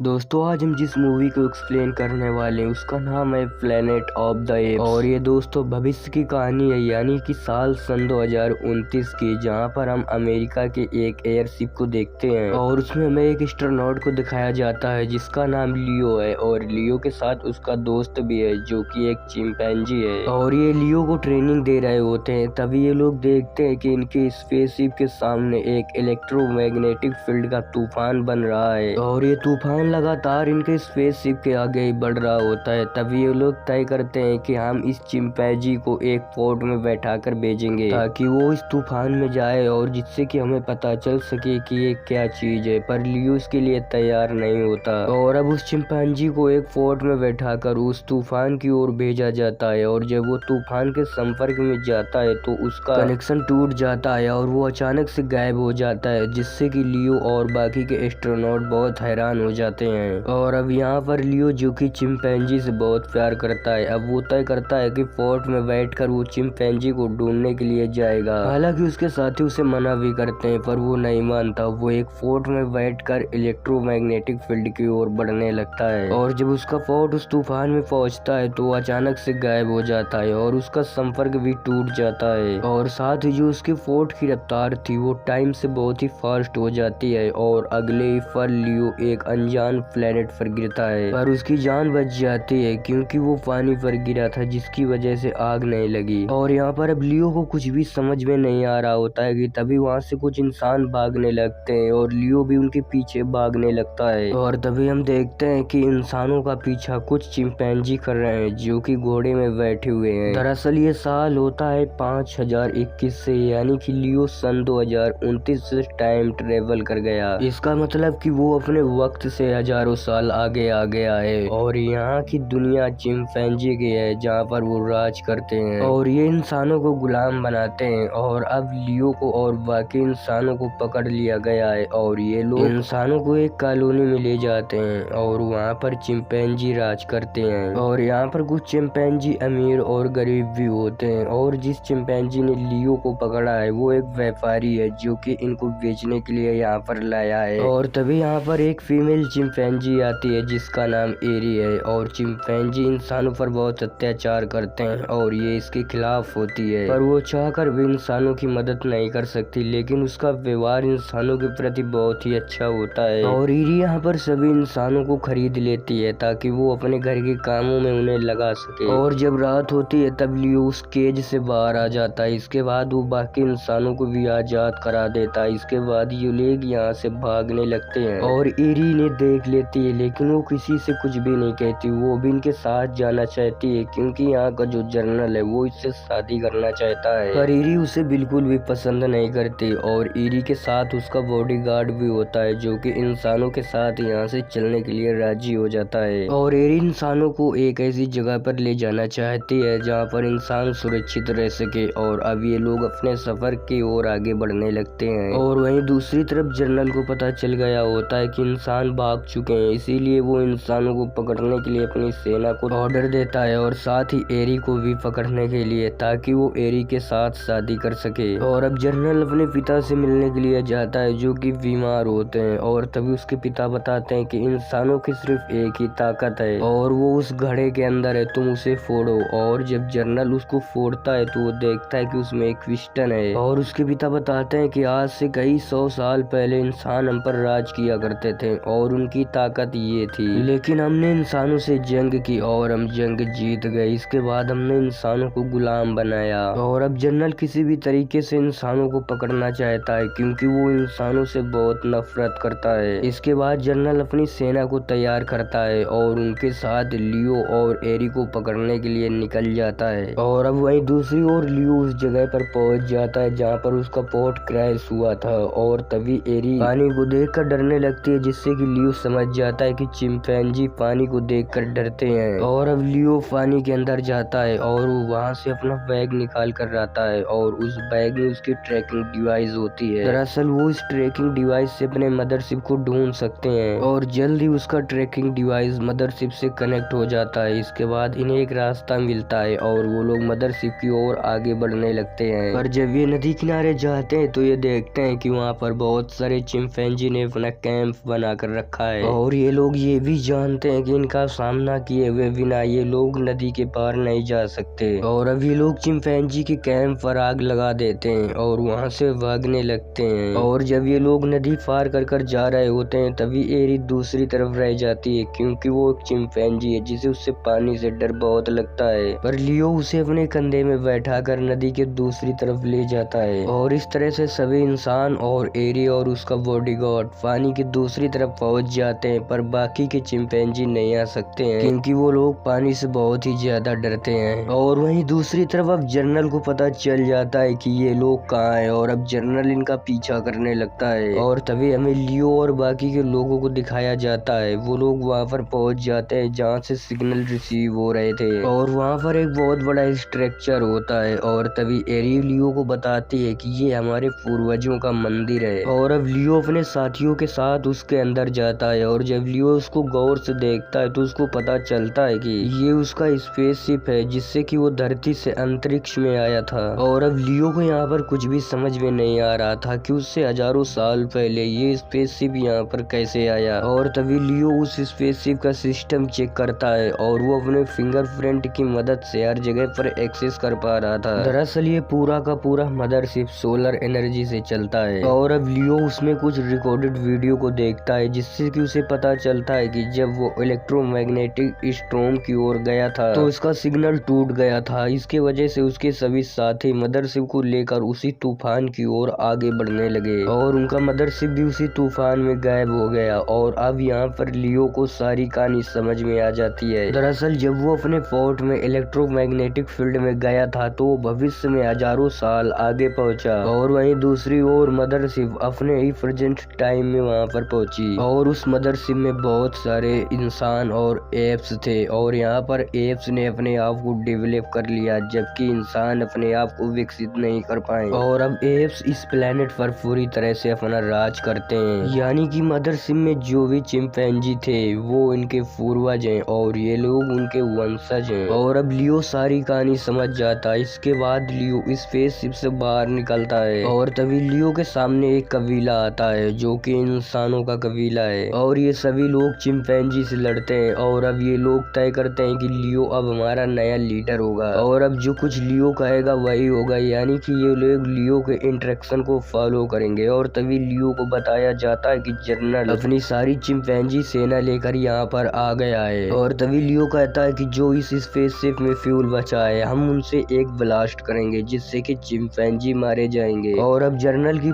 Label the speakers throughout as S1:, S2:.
S1: दोस्तों आज हम जिस मूवी को एक्सप्लेन करने वाले हैं उसका नाम है प्लेनेट ऑफ द एप्स। और ये दोस्तों भविष्य की कहानी है, यानी कि साल सन 2029 की, जहां पर हम अमेरिका के एक एयरशिप को देखते हैं और उसमें हमें एक एस्ट्रोनॉट को दिखाया जाता है जिसका नाम लियो है। और लियो के साथ उसका दोस्त भी है जो कि एक चिंपैंजी है। और ये लियो को ट्रेनिंग दे रहे होते हैं, तभी ये लोग देखते हैं कि इनके स्पेसशिप के सामने एक इलेक्ट्रोमैग्नेटिक फील्ड का तूफान बन रहा है और ये तूफान लगातार इनके स्पेसशिप के आगे ही बढ़ रहा होता है। तभी ये लोग तय करते हैं कि हम इस चिंपैंजी को एक पोर्ट में बैठाकर भेजेंगे ताकि वो इस तूफान में जाए और जिससे कि हमें पता चल सके कि ये क्या चीज है। पर लियो इसके लिए तैयार नहीं होता और अब उस चिंपैंजी को एक पोर्ट में बैठाकर उस तूफान की ओर भेजा जाता है। और जब वो तूफान के संपर्क में जाता है तो उसका कनेक्शन टूट जाता है और वो अचानक से गायब हो जाता है, जिससे कि लियो और बाकी के एस्ट्रोनॉट बहुत हैरान हो जाते हैं। और अब यहाँ पर लियो जो कि चिंपैंजी से बहुत प्यार करता है, अब वो तय करता है कि फोर्ट में बैठकर वो चिंपैंजी को ढूंढने के लिए जाएगा। हालांकि उसके साथी उसे मना भी करते हैं पर वो नहीं मानता। वो एक फोर्ट में बैठकर इलेक्ट्रोमैग्नेटिक फील्ड की ओर बढ़ने लगता है और जब उसका फोर्ट उस तूफान में पहुंचता है तो अचानक से गायब हो जाता है और उसका संपर्क भी टूट जाता है। और साथ ही जो उसके फोर्ट की रफ्तार थी वो टाइम से बहुत ही फास्ट हो जाती है और अगले ही पल लियो एक अनजान प्लेनेट पर गिरता है। पर उसकी जान बच जाती है क्योंकि वो पानी पर गिरा था जिसकी वजह से आग नहीं लगी। और यहाँ पर अब लियो को कुछ भी समझ में नहीं आ रहा होता है कि तभी वहाँ से कुछ इंसान भागने लगते हैं और लियो भी उनके पीछे भागने लगता है। और तभी हम देखते हैं कि इंसानों का पीछा कुछ चिंपैंजी कर रहे हैं जो कि घोड़े में बैठे हुए हैं। दरअसल ये साल होता है 5021 से, यानी कि लियो सन 2029 से टाइम ट्रेवल कर गया। इसका मतलब कि वो अपने वक्त से हजारों साल आगे आ गया है और यहाँ की दुनिया चिंपैंजी की है जहाँ पर वो राज करते हैं और ये इंसानों को गुलाम बनाते हैं। और अब लियो को और बाकी इंसानों को पकड़ लिया गया है और ये लोग इंसानों को एक कॉलोनी में ले जाते हैं और वहाँ पर चिंपैंजी राज करते हैं। और यहाँ पर कुछ चिंपैंजी अमीर और गरीब भी होते हैं और जिस चिंपैंजी ने लियो को पकड़ा है वो एक व्यापारी है जो कि इनको बेचने के लिए यहाँ पर लाया है। और तभी यहाँ पर एक फीमेल चिंपैंजी आती है जिसका नाम एरी है। और चिंपैंजी इंसानों पर बहुत अत्याचार करते हैं और ये इसके खिलाफ होती है, पर वो चाहकर भी इंसानों की मदद नहीं कर सकती, लेकिन उसका व्यवहार इंसानों के प्रति बहुत ही अच्छा होता है। और एरी यहाँ पर सभी इंसानों को खरीद लेती है ताकि वो अपने घर के कामों में उन्हें लगा सके। और जब रात होती है तब लियो उस केज से बाहर आ जाता है। इसके बाद वो बाकी इंसानों को भी आजाद करा देता है। इसके बाद ये लोग यहाँ से भागने लगते हैं और एरी ने देख लेती है, लेकिन वो किसी से कुछ भी नहीं कहती। वो भी इनके साथ जाना चाहती है क्योंकि यहाँ का जो जनरल है वो इससे शादी करना चाहता है, पर एरी उसे बिल्कुल भी पसंद नहीं करती। और एरी के साथ उसका बॉडीगार्ड भी होता है जो कि इंसानों के साथ यहाँ से चलने के लिए राजी हो जाता है। और एरी इंसानों को एक ऐसी जगह पर ले जाना चाहती है जहाँ पर इंसान सुरक्षित रह सके। और अब ये लोग अपने सफर की ओर आगे बढ़ने लगते हैं। और वहीं दूसरी तरफ जनरल को पता चल गया होता है कि इंसान भाग चुके हैं, इसीलिए वो इंसानों को पकड़ने के लिए अपनी सेना को ऑर्डर देता है और साथ ही एरी को भी पकड़ने के लिए, ताकि वो एरी के साथ शादी कर सके। और अब जनरल अपने पिता से मिलने के लिए जाता है जो कि बीमार होते हैं और तभी उसके पिता बताते हैं कि इंसानों की सिर्फ एक ही ताकत है और वो उस घड़े के अंदर है, तुम उसे फोड़ो। और जब जनरल उसको फोड़ता है तो वो देखता है कि उसमें एक पिस्टन है। और उसके पिता बताते हैं कि आज से कई 100 साल पहले इंसान हम पर राज किया करते थे और उनकी ताकत ये थी, लेकिन हमने इंसानों से जंग की और हम जंग जीत गए। इसके बाद हमने इंसानों को गुलाम बनाया। और अब जनरल किसी भी तरीके से इंसानों को पकड़ना चाहता है क्योंकि वो इंसानों से बहुत नफरत करता है। इसके बाद जनरल अपनी सेना को तैयार करता है और उनके साथ लियो और एरी को पकड़ने के लिए निकल जाता है। और अब वहीं दूसरी ओर लियो उस जगह पर पहुंच जाता है जहाँ पर उसका पोर्ट क्रैश हुआ था। और तभी एरी पानी को देखकर डरने लगती है, जिससे कि लियो समझ जाता है कि चिंपैंजी पानी को देखकर डरते हैं। और अब लियो पानी के अंदर जाता है और वो वहाँ से अपना बैग निकाल कर आता है और उस बैग में उसकी ट्रैकिंग डिवाइस होती है। दरअसल वो इस ट्रैकिंग डिवाइस से अपने मदरशिप को ढूंढ सकते हैं और जल्द ही उसका ट्रैकिंग डिवाइस मदरशिप से कनेक्ट हो जाता है। इसके बाद इन्हें एक रास्ता मिलता है और वो लोग मदरशिप की ओर आगे बढ़ने लगते हैं। पर जब ये नदी किनारे जाते हैं तो ये देखते हैं कि वहाँ पर बहुत सारे चिंपैंजी ने अपना कैंप बना कर रखा है और ये लोग ये भी जानते हैं कि इनका सामना किए हुए बिना ये लोग नदी के पार नहीं जा सकते। और अब ये लोग चिंपैंजी के कैंप पर आग लगा देते हैं और वहाँ से भागने लगते हैं। और जब ये लोग नदी पार कर कर जा रहे होते हैं तभी एरी दूसरी तरफ रह जाती है, क्योंकि वो एक चिंपैंजी है जिसे उससे पानी से डर बहुत लगता है। पर लियो उसे अपने कंधे में बैठाकर नदी के दूसरी तरफ ले जाता है और इस तरह से सभी इंसान और एरी और उसका बॉडीगार्ड पानी की दूसरी तरफ पहुंच जाते हैं। पर बाकी के चिंपैंजी नहीं आ सकते हैं क्योंकि वो लोग पानी से बहुत ही ज्यादा डरते हैं। और वहीं दूसरी तरफ अब जनरल को पता चल जाता है कि ये लोग कहाँ हैं और अब जनरल इनका पीछा करने लगता है। और तभी हमें लियो और बाकी के लोगों को दिखाया जाता है। वो लोग वहाँ पर पहुंच जाते हैं जहाँ से सिग्नल रिसीव हो रहे थे और वहाँ पर एक बहुत बड़ा स्ट्रक्चर होता है। और तभी एरी लियो को बताती है कि ये हमारे पूर्वजों का मंदिर है। और अब लियो अपने साथियों के साथ उसके अंदर जाता है और जब लियो उसको गौर से देखता है तो उसको पता चलता है कि ये उसका स्पेसशिप है जिससे कि वो धरती से अंतरिक्ष में आया था। और अब लियो को यहाँ पर कुछ भी समझ में नहीं आ रहा था कि उससे हजारों साल पहले ये स्पेसशिप यहाँ पर कैसे आया। और तभी लियो उस स्पेसशिप का सिस्टम चेक करता है और वो अपने फिंगरप्रिंट की मदद से हर जगह पर एक्सेस कर पा रहा था। दरअसल ये पूरा का पूरा मदरशिप सोलर एनर्जी से चलता है। और अब लियो उसमें कुछ रिकॉर्डेड वीडियो को देखता है जिससे कि उसे पता चलता है कि जब वो इलेक्ट्रोमैग्नेटिक स्ट्रॉम की ओर गया था तो उसका सिग्नल टूट गया था। इसके वजह से उसके सभी साथी मदरशिप को लेकर उसी तूफान की ओर आगे बढ़ने लगे और उनका मदरशिप भी उसी तूफान में गायब हो गया। और अब यहाँ पर लियो को सारी कहानी समझ में आ जाती है। दरअसल जब वो अपने फोर्ट में इलेक्ट्रोमैग्नेटिक फील्ड में गया था तो वो भविष्य में हजारों साल आगे पहुंचा और वहीं दूसरी ओर मदरशिप अपने ही प्रेजेंट टाइम में वहां पर पहुंची। और उस मदरशिप में बहुत सारे इंसान और एप्स थे और यहाँ पर एप्स ने अपने आप को डेवलप कर लिया जबकि इंसान अपने आप को विकसित नहीं कर पाए। और अब एप्स इस प्लेनेट पर पूरी तरह से अपना राज करते हैं, यानी कि मदरशिप में जो भी चिंपैंजी थे वो इनके पूर्वज हैं और ये लोग उनके वंशज हैं। और अब लियो सारी कहानी समझ जाता है। इसके बाद लियो स्पेसशिप से बाहर निकलता है और तभी लियो के सामने एक कबीला आता है जो कि इंसानों का कबीला है और ये सभी लोग चिंपैंजी से लड़ते हैं। और अब ये लोग तय करते हैं कि लियो अब हमारा नया लीडर होगा और अब जो कुछ लियो कहेगा वही होगा, यानी कि ये लोग लियो के इंस्ट्रक्शन को फॉलो करेंगे। और तभी लियो को बताया जाता है कि जनरल अपनी सारी चिंपैंजी सेना लेकर यहाँ पर आ गया है। और तभी लियो कहता है कि जो इस स्पेसशिप में फ्यूल बचा है हम उनसे एक ब्लास्ट करेंगे जिससे कि चिंपैंजी मारे जाएंगे। और अब जनरल की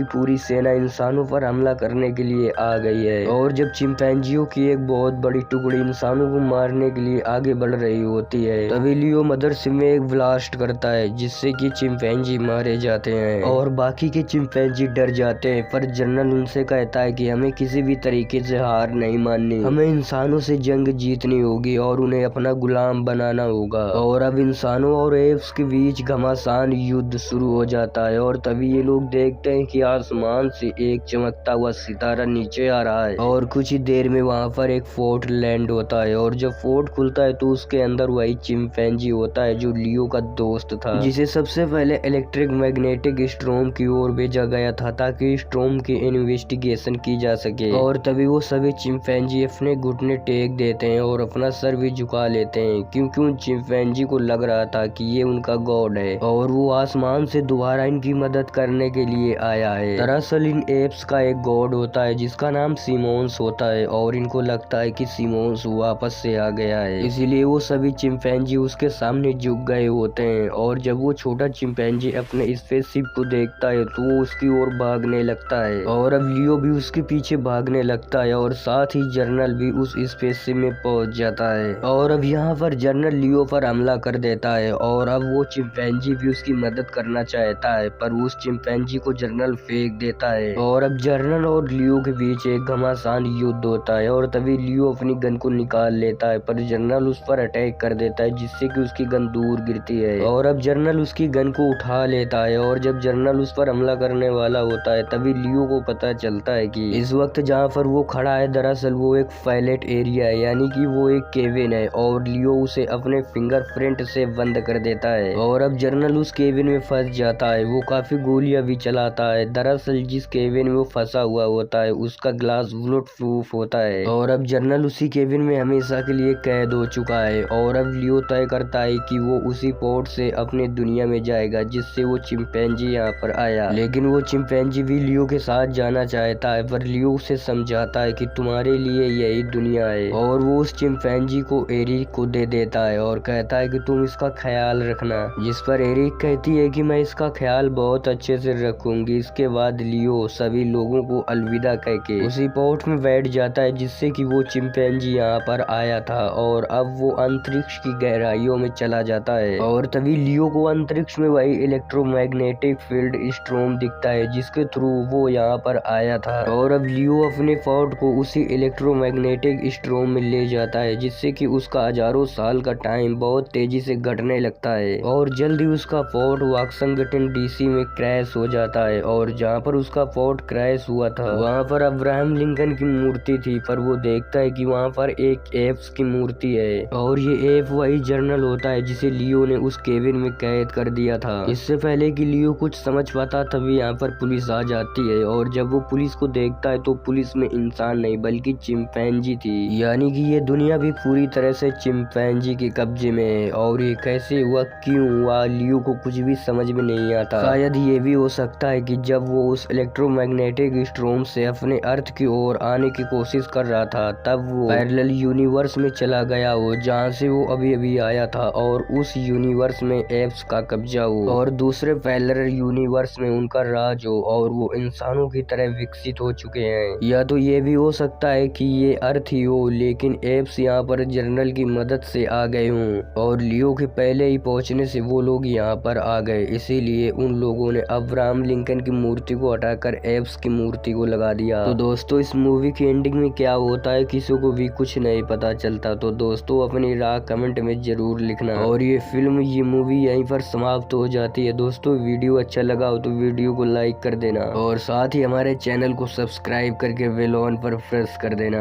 S1: पूरी सेना इंसानों पर हमला करने के लिए आ गई है। और जब चिंपैंजियों की एक बहुत बड़ी टुकड़ी इंसानों को मारने के लिए आगे बढ़ रही होती है तभी लियो मदरशिप में एक ब्लास्ट करता है जिससे कि चिंपैंजी मारे जाते हैं और बाकी के चिंपैंजी डर जाते हैं। पर जनरल उनसे कहता है कि हमें किसी भी तरीके से हार नहीं माननी, हमें इंसानों से जंग जीतनी होगी और उन्हें अपना गुलाम बनाना होगा। और अब इंसानों और एप्स के बीच घमासान युद्ध शुरू हो जाता है और तभी ये लोग देखते हैं कि आसमान से एक चमकता हुआ सितारा नीचे आ रहा है और कुछ ही देर में वहाँ पर एक फोर्ट लैंड होता है। और जब फोर्ट खुलता है तो उसके अंदर वही चिंपैंजी होता है जो लियो का दोस्त था, जिसे सबसे पहले इलेक्ट्रिक मैग्नेटिक स्ट्रॉम की ओर भेजा गया था ताकि स्ट्रॉम की इन्वेस्टिगेशन की जा सके। और तभी वो सभी चिंपैंजी अपने घुटने टेक देते हैं और अपना सर भी झुका लेते हैं क्योंकि उन चिंपैंजी को लग रहा था कि ये उनका गॉड है और वो आसमान से दोबारा इनकी मदद करने के लिए आया है। दरअसल इन एप्स का एक गॉड होता है जिसका नाम सिमोन्स होता है और इनको लगता है कि सिमोन्स वापस से आ गया है, इसीलिए वो सभी चिंपैंजी उसके सामने झुक गए होते हैं। और जब वो छोटा चिंपैंजी अपने स्पेसशिप को देखता है तो वो उसकी ओर भागने लगता है और अब लियो भी उसके पीछे भागने लगता है और साथ ही जनरल भी उस स्पेसशिप में पहुंच जाता है। और अब यहाँ पर जनरल लियो पर हमला कर देता है और अब वो चिंपैंजी भी उसकी मदद करना चाहता है पर उस चिंपैंजी को जनरल फेंक देता है। और अब जनरल और लियो के बीच एक घमासान युद्ध होता है और तभी लियो अपनी गन को निकाल लेता है पर जनरल उस पर अटैक कर देता है जिससे कि उसकी गन दूर गिरती है। और अब जनरल उसकी गन को उठा लेता है और जब जनरल उस पर हमला करने वाला होता है तभी लियो को पता चलता है कि इस वक्त जहाँ पर वो खड़ा है दरअसल वो एक पायलट एरिया है, यानी कि वो एक केबिन है और लियो उसे अपने फिंगरप्रिंट से बंद कर देता है। और अब जनरल उस केबिन में फंस जाता है। वो काफी गोलियां भी चलाता है। दरअसल जिस केबिन में वो फंसा हुआ होता है उसका ग्लास बुलेट प्रूफ होता है और अब जर्नल उसी केबिन में हमेशा के लिए कैद हो चुका है और अब लियो तय करता है कि वो उसी पोर्ट से अपने दुनिया में जाएगा जिससे वो चिंपैंजी यहाँ पर आया। लेकिन वो चिंपैंजी भी लियो के साथ जाना चाहता है, पर लियो उसे समझाता है कि तुम्हारे लिए यही दुनिया है और वो उस चिंपैंजी को एरिक को दे देता है और कहता है कि तुम इसका ख्याल रखना, जिस पर एरिक कहती है कि मैं इसका ख्याल बहुत अच्छे से रखूंगी। इसके बाद लियो सभी लोगों को अलविदा कह के उसी पोर्ट में बैठ जाता है जिससे कि वो चिंपैंजी यहाँ पर आया था और अब वो अंतरिक्ष की गहराइयों में चला जाता है और तभी लियो को अंतरिक्ष में वही इलेक्ट्रोमैग्नेटिक फील्ड स्ट्रोम दिखता है जिसके थ्रू वो यहाँ पर आया था और अब लियो अपने फोर्ट को उसी इलेक्ट्रोमैग्नेटिक स्ट्रोम में ले जाता है जिससे कि उसका हजारों साल का टाइम बहुत तेजी से घटने लगता है और जल्दी उसका फोर्ट वाशिंगटन डीसी में क्रैश हो जाता है और जहाँ पर उसका फोर्ट क्रैश हुआ था वहाँ पर अब्राहम लिंकन की मूर्ति थी, पर वो देखता है कि वहाँ पर एक एप्स की मूर्ति है और ये एप वही जर्नल होता है जिसे लियो ने उस केबिन में कैद कर दिया था। इससे पहले कि लियो कुछ समझ पाता तभी यहाँ पर पुलिस आ जाती है और जब वो पुलिस को देखता है तो पुलिस में इंसान नहीं बल्कि चिंपैंजी थी, यानी कि ये दुनिया भी पूरी तरह से चिंपैंजी के कब्जे में है। और ये कैसे हुआ, क्यों हुआ, लियो को कुछ भी समझ में नहीं आता। शायद ये भी हो सकता है कि जब वो उस इलेक्ट्रोमैग्नेटिक स्ट्रोम से अपने अर्थ की ओर आने की कोशिश कर रहा था तब वो पैरेलल यूनिवर्स में चला गया हो जहाँ से वो अभी अभी आया था और उस यूनिवर्स में एप्स का कब्जा हो और दूसरे पैरेलल यूनिवर्स में उनका राज हो और वो इंसानों की तरह विकसित हो चुके हैं। या तो ये भी हो सकता है कि ये अर्थ ही हो लेकिन एप्स यहाँ पर जर्नल की मदद से आ गए हों और लियो के पहले ही पहुंचने से वो लोग यहाँ पर आ गए, इसीलिए उन लोगों ने अब्राहम लिंकन की मूर्ति को हटाकर एप्स की मूर्ति को लगा दिया। तो दोस्तों इस मूवी की एंडिंग में क्या होता है किसी को भी कुछ नहीं पता चलता। तो दोस्तों अपनी राय कमेंट में जरूर लिखना और ये मूवी यहीं पर समाप्त हो जाती है। दोस्तों वीडियो अच्छा लगा हो तो वीडियो को लाइक कर देना और साथ ही हमारे चैनल को सब्सक्राइब करके बेल आइकन पर प्रेस कर देना।